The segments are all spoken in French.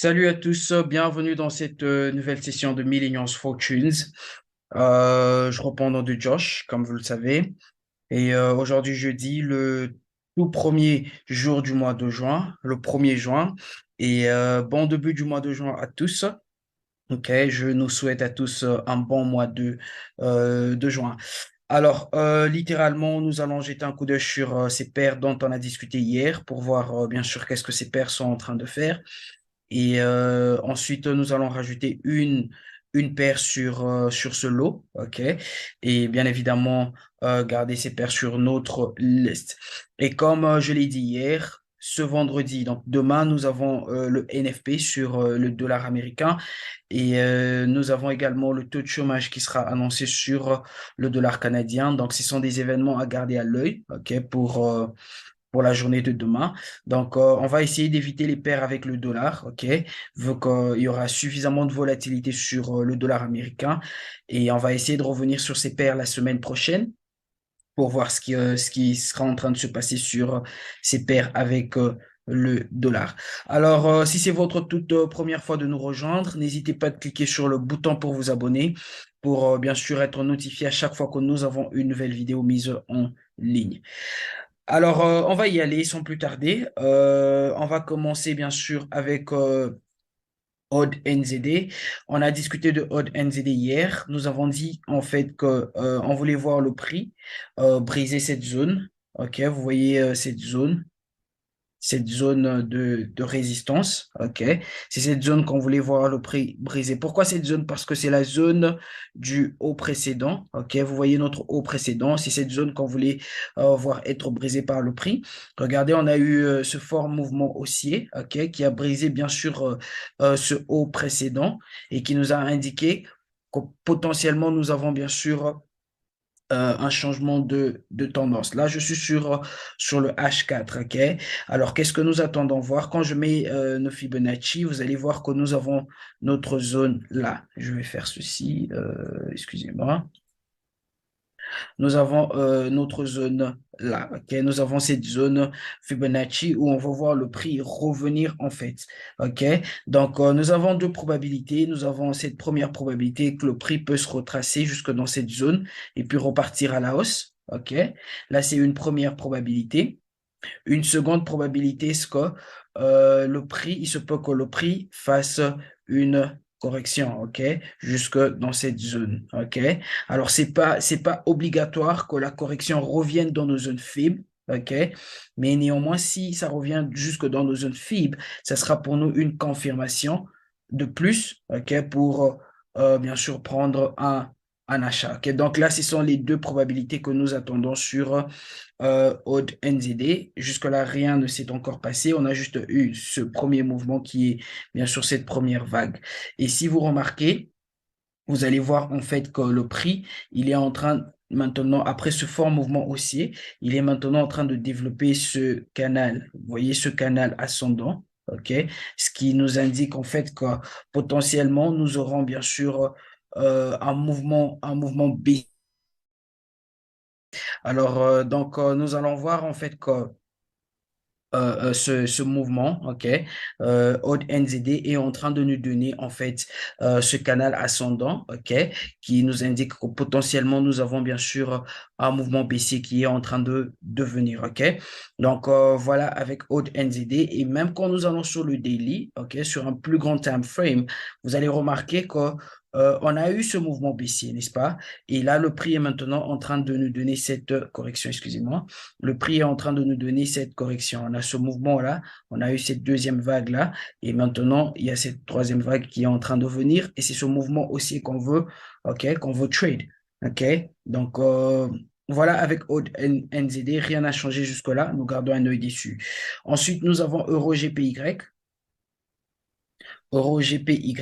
Salut à tous, bienvenue dans cette nouvelle session de Millennials Fortunes. Je reprends au nom de Josh, comme vous le savez. Et aujourd'hui, jeudi, le tout premier jour du mois de juin, le 1er juin. Et bon début du mois de juin à tous. Ok, je nous souhaite à tous un bon mois de juin. Alors, littéralement, nous allons jeter un coup d'œil sur ces paires dont on a discuté hier pour voir, bien sûr, qu'est-ce que ces paires sont en train de faire. Et ensuite, nous allons rajouter une paire sur ce lot, OK? Et bien évidemment, garder ces paires sur notre liste. Et comme je l'ai dit hier, ce vendredi, donc demain, nous avons le NFP sur le dollar américain et nous avons également le taux de chômage qui sera annoncé sur le dollar canadien. Donc, ce sont des événements à garder à l'œil, OK, pour la journée de demain. Donc, on va essayer d'éviter les paires avec le dollar, OK, vu qu'il y aura suffisamment de volatilité sur le dollar américain. Et on va essayer de revenir sur ces paires la semaine prochaine pour voir ce qui sera en train de se passer sur ces paires avec le dollar. Alors, si c'est votre toute première fois de nous rejoindre, n'hésitez pas à cliquer sur le bouton pour vous abonner, pour bien sûr être notifié à chaque fois que nous avons une nouvelle vidéo mise en ligne. Alors, on va y aller sans plus tarder. On va commencer bien sûr avec Odd NZD. On a discuté de Odd NZD hier. Nous avons dit en fait que on voulait voir le prix briser cette zone. Ok, vous voyez cette zone de résistance. OK. C'est cette zone qu'on voulait voir le prix briser. Pourquoi cette zone? Parce que c'est la zone du haut précédent. OK. Vous voyez notre haut précédent. C'est cette zone qu'on voulait voir être brisée par le prix. Regardez, on a eu ce fort mouvement haussier, OK, qui a brisé bien sûr ce haut précédent et qui nous a indiqué que potentiellement nous avons bien sûr un changement de tendance. Là, je suis sur le H4, OK? Alors, qu'est-ce que nous attendons voir? Quand je mets nos Fibonacci, vous allez voir que nous avons notre zone là. Je vais faire ceci, excusez-moi. Nous avons notre zone là, ok? Nous avons cette zone Fibonacci où on va voir le prix revenir en fait, ok? Donc, nous avons deux probabilités. Nous avons cette première probabilité que le prix peut se retracer jusque dans cette zone et puis repartir à la hausse, ok? Là, c'est une première probabilité. Une seconde probabilité, c'est que le prix, il se peut que le prix fasse une correction, OK, jusque dans cette zone, OK. Alors, c'est pas obligatoire que la correction revienne dans nos zones faibles, OK, mais néanmoins, si ça revient jusque dans nos zones faibles, ça sera pour nous une confirmation de plus, OK, pour bien sûr prendre un achat, OK. Donc là, ce sont les deux probabilités que nous attendons sur Odd NZD. Jusque-là, rien ne s'est encore passé. On a juste eu ce premier mouvement qui est bien sûr cette première vague. Et si vous remarquez, vous allez voir en fait que le prix, il est en train maintenant, après ce fort mouvement haussier, il est maintenant en train de développer ce canal. Vous voyez ce canal ascendant, OK? Ce qui nous indique en fait que potentiellement, nous aurons bien sûr un mouvement B. Alors, donc, nous allons voir en fait que ce mouvement, OK, Odd NZD est en train de nous donner en fait ce canal ascendant, OK, qui nous indique que potentiellement nous avons bien sûr un mouvement baissier qui est en train de devenir, OK. Donc voilà avec Odd NZD et même quand nous allons sur le daily, OK, sur un plus grand time frame, vous allez remarquer que on a eu ce mouvement baissier, n'est-ce pas? Et là, le prix est maintenant en train de nous donner cette correction, excusez-moi. Le prix est en train de nous donner cette correction. On a ce mouvement-là, on a eu cette deuxième vague-là, et maintenant, il y a cette troisième vague qui est en train de venir, et c'est ce mouvement aussi qu'on veut, OK, qu'on veut trade, OK? Donc, voilà, avec Odd NZD, rien n'a changé jusque-là, nous gardons un œil dessus. Ensuite, nous avons Euro GPY. Euro GPY,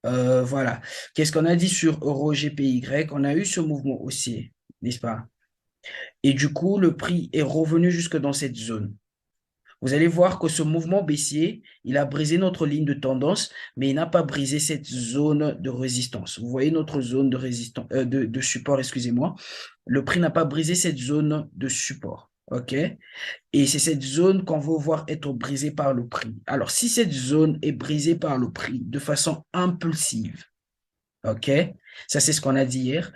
voilà. Qu'est-ce qu'on a dit sur Euro GPY? On a eu ce mouvement haussier, n'est-ce pas? Et du coup, le prix est revenu jusque dans cette zone. Vous allez voir que ce mouvement baissier, il a brisé notre ligne de tendance, mais il n'a pas brisé cette zone de résistance. Vous voyez notre zone de support, excusez-moi. Le prix n'a pas brisé cette zone de support. OK? Et c'est cette zone qu'on veut voir être brisée par le prix. Alors, si cette zone est brisée par le prix de façon impulsive, OK? Ça, c'est ce qu'on a dit hier,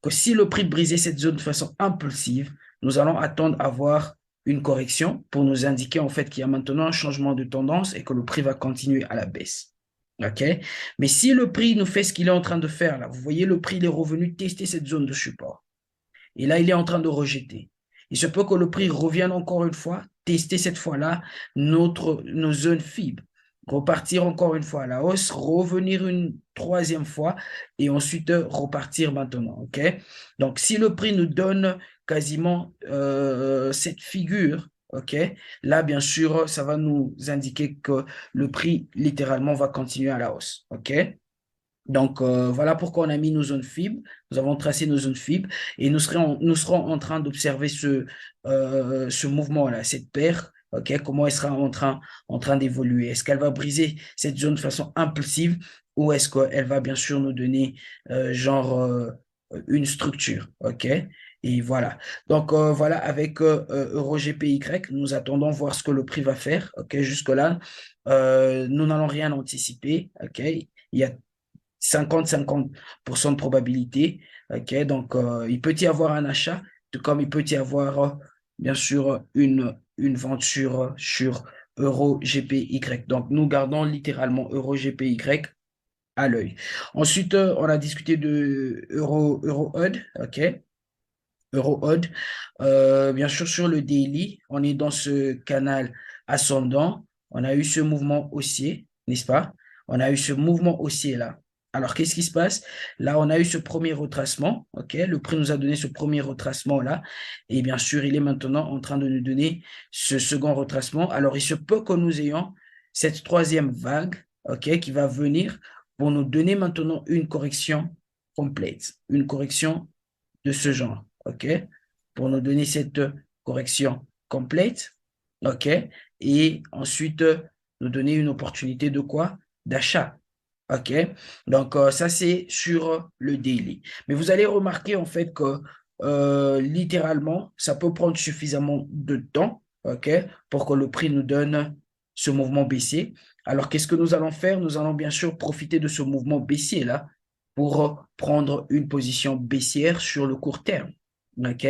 que si le prix brisait cette zone de façon impulsive, nous allons attendre à voir une correction pour nous indiquer en fait qu'il y a maintenant un changement de tendance et que le prix va continuer à la baisse. OK? Mais si le prix nous fait ce qu'il est en train de faire là, vous voyez, le prix il est revenu tester cette zone de support. Et là, il est en train de rejeter. Il se peut que le prix revienne encore une fois, tester cette fois-là nos zones FIB, repartir encore une fois à la hausse, revenir une troisième fois et ensuite repartir maintenant. OK? Donc, si le prix nous donne quasiment cette figure, OK, là, bien sûr, ça va nous indiquer que le prix littéralement va continuer à la hausse. OK? Donc, voilà pourquoi on a mis nos zones FIB. Nous avons tracé nos zones FIB et nous serons en train d'observer ce mouvement-là, cette paire. OK, comment elle sera en train d'évoluer. Est-ce qu'elle va briser cette zone de façon impulsive ou est-ce qu'elle va bien sûr nous donner une structure. OK? Et voilà. Donc, voilà, avec Euro GPY, nous attendons voir ce que le prix va faire. OK? Jusque-là, nous n'allons rien anticiper. OK? Il y a 50-50% de probabilité. OK? Donc, il peut y avoir un achat, tout comme il peut y avoir, bien sûr, une vente sur Euro GPY. Donc, nous gardons littéralement Euro GPY à l'œil. Ensuite, on a discuté de Euro HUD. OK? Euro HUD. Bien sûr, sur le daily, on est dans ce canal ascendant. On a eu ce mouvement haussier, n'est-ce pas? On a eu ce mouvement haussier là. Alors, qu'est-ce qui se passe? Là, on a eu ce premier retracement. OK? Le prix nous a donné ce premier retracement là. Et bien sûr, il est maintenant en train de nous donner ce second retracement. Alors, il se peut que nous ayons cette troisième vague, OK, qui va venir pour nous donner maintenant une correction complète, une correction de ce genre. OK? Pour nous donner cette correction complète. OK? Et ensuite, nous donner une opportunité de quoi? D'achat. OK? Donc, ça, c'est sur le daily. Mais vous allez remarquer, en fait, que littéralement, ça peut prendre suffisamment de temps, OK, pour que le prix nous donne ce mouvement baissier. Alors, qu'est-ce que nous allons faire? Nous allons bien sûr profiter de ce mouvement baissier-là pour prendre une position baissière sur le court terme. OK?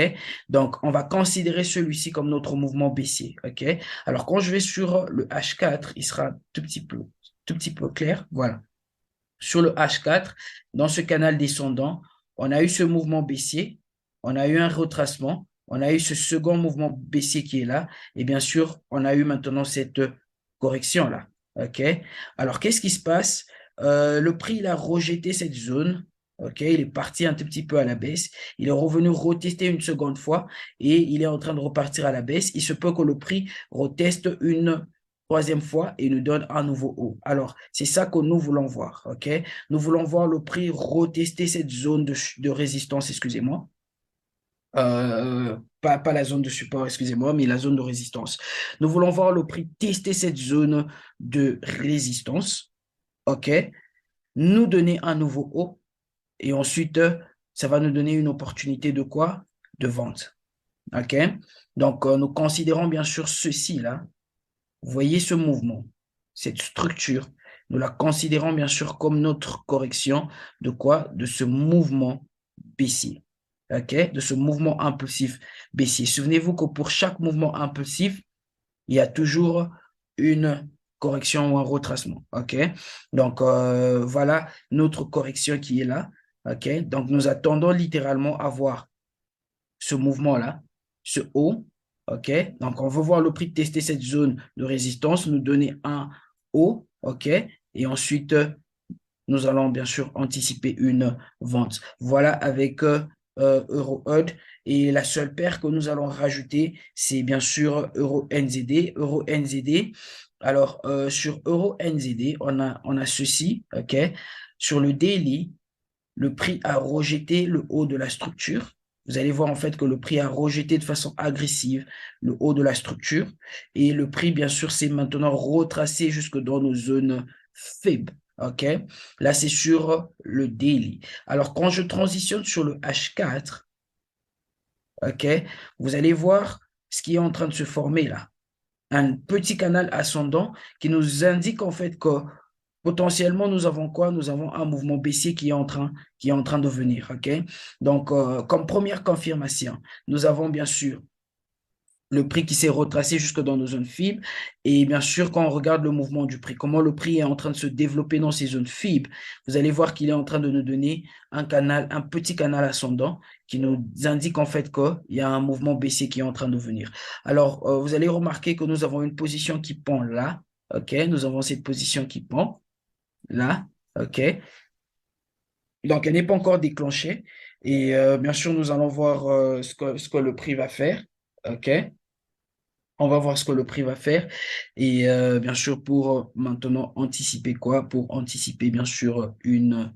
Donc, on va considérer celui-ci comme notre mouvement baissier. OK? Alors, quand je vais sur le H4, il sera tout petit peu clair. Voilà. Sur le H4, dans ce canal descendant, on a eu ce mouvement baissier, on a eu un retracement, on a eu ce second mouvement baissier qui est là, et bien sûr, on a eu maintenant cette correction-là. OK? Alors, qu'est-ce qui se passe? Le prix, il a rejeté cette zone. OK? Il est parti un tout petit peu à la baisse. Il est revenu retester une seconde fois et il est en train de repartir à la baisse. Il se peut que le prix reteste une troisième fois et nous donne un nouveau haut. Alors, c'est ça que nous voulons voir, OK? Nous voulons voir le prix retester cette zone de résistance, excusez-moi. Pas la zone de support, excusez-moi, mais la zone de résistance. Nous voulons voir le prix tester cette zone de résistance, OK? Nous donner un nouveau haut et ensuite, ça va nous donner une opportunité de quoi? De vente, OK? Donc, nous considérons bien sûr ceci là. Vous voyez ce mouvement, cette structure, nous la considérons bien sûr comme notre correction de quoi? De ce mouvement baissier. OK? De ce mouvement impulsif baissier. Souvenez-vous que pour chaque mouvement impulsif, il y a toujours une correction ou un retracement. OK? Donc, voilà notre correction qui est là. OK? Donc, nous attendons littéralement à voir ce mouvement-là, ce haut, OK? Donc, on veut voir le prix tester cette zone de résistance, nous donner un haut, OK? Et ensuite, nous allons bien sûr anticiper une vente. Voilà avec Euro HUD. Et la seule paire que nous allons rajouter, c'est bien sûr Euro NZD. Euro NZD. Alors, sur Euro NZD, on a ceci, OK? Sur le daily, le prix a rejeté le haut de la structure. Vous allez voir en fait que le prix a rejeté de façon agressive le haut de la structure et le prix, bien sûr, s'est maintenant retracé jusque dans nos zones faibles. OK? Là, c'est sur le daily. Alors, quand je transitionne sur le H4, OK, vous allez voir ce qui est en train de se former là. Un petit canal ascendant qui nous indique en fait que potentiellement nous avons quoi? Nous avons un mouvement baissier qui est en train de venir. OK? Donc, comme première confirmation, nous avons bien sûr le prix qui s'est retracé jusque dans nos zones fibres. Et bien sûr, quand on regarde le mouvement du prix, comment le prix est en train de se développer dans ces zones fibres, vous allez voir qu'il est en train de nous donner un canal, un petit canal ascendant qui nous indique en fait qu'il y a un mouvement baissier qui est en train de venir. Alors, vous allez remarquer que nous avons une position qui pend là. OK? Nous avons cette position qui pend là. OK? Donc, elle n'est pas encore déclenchée. Et bien sûr, nous allons voir ce que le prix va faire. OK? On va voir ce que le prix va faire. Et bien sûr, pour maintenant anticiper quoi? Pour anticiper, bien sûr, une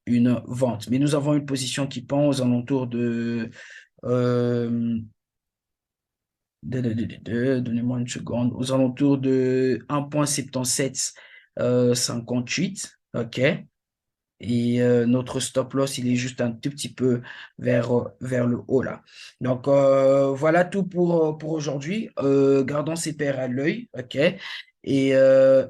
vente. Mais nous avons une position qui pend aux alentours euh, donnez-moi une seconde, aux alentours de 1,77 58. OK? Et notre stop loss, il est juste un tout petit peu vers le haut là. Donc, voilà tout pour aujourd'hui. Gardons ces paires à l'œil, OK? Et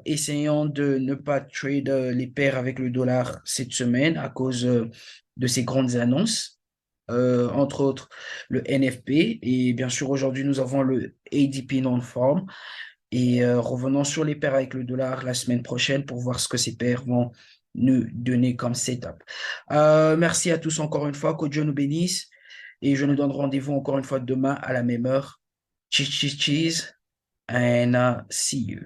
essayons de ne pas trade les paires avec le dollar cette semaine à cause de ces grandes annonces. Entre autres le NFP et bien sûr aujourd'hui nous avons le ADP non-farm et revenons sur les paires avec le dollar la semaine prochaine pour voir ce que ces paires vont nous donner comme setup. Merci à tous encore une fois, que Dieu nous bénisse. Et je nous donne rendez-vous encore une fois demain à la même heure. Cheese, cheese, cheese, and see you.